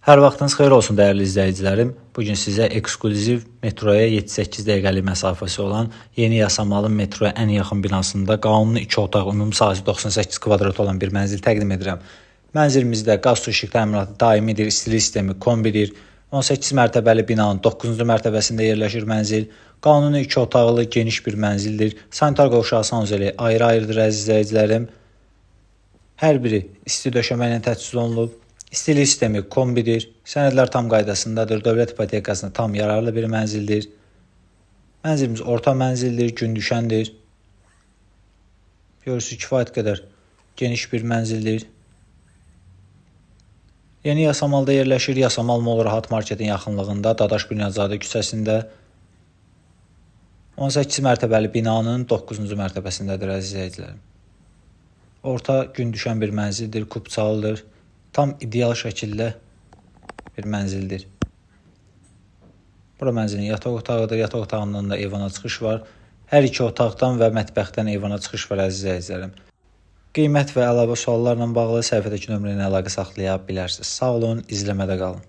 Hər vaxtınız xeyir olsun dəyərli izləyicilərim. Bugün sizə eksklüziv metroya 7-8 dəqiqəlik məsafəsi olan yeni Yasamalın metroya ən yaxın binasında qanuni 2 otaq, ümumi sahəsi 98 kvadrat olan bir mənzil təqdim edirəm. Mənzilimizdə qaz su işıq təminatı daimidir, istilik sistemi kombidir. 18 mərtəbəli binanın 9-cu mərtəbəsində yerləşir mənzil. Qanuni 2 otaqlı geniş bir mənzildir. Sanitar qovşağı sanuzeli ayrı-ayrıdır əziz izləyicilərim. Hər biri isti döşəmə ilə təchiz olunub. İstilik sistemi kombidir. Sənədlər tam qaydasındadır. Dövlət ipotekasına tam yararlı bir mənzildir. Mənzilimiz orta mənzildir, gün düşəndir. Görürsünüz, kifayət qədər geniş bir mənzildir. Yeni Yasamalda yerləşir. Yasamal Mall Rahat Marketin yaxınlığında, Dadaş Bünyazadə küçəsində. 18 mərtəbəli binanın 9-cu mərtəbəsindədir əziz izləyicilərim. Orta gün düşən bir mənzildir, kubçalıdır. Tam ideal şəkildə bir mənzildir. Bura mənzilin yataq otağıdır. Yataq otağından da eyvana çıxış var. Hər iki otaqdan və mətbəxdən eyvana çıxış var əziz izləyicilərim. Qiymət və əlavə suallarla bağlı səhifədəki nömrə ilə əlaqə saxlaya bilərsiniz. Sağ olun, izləmədə qalın.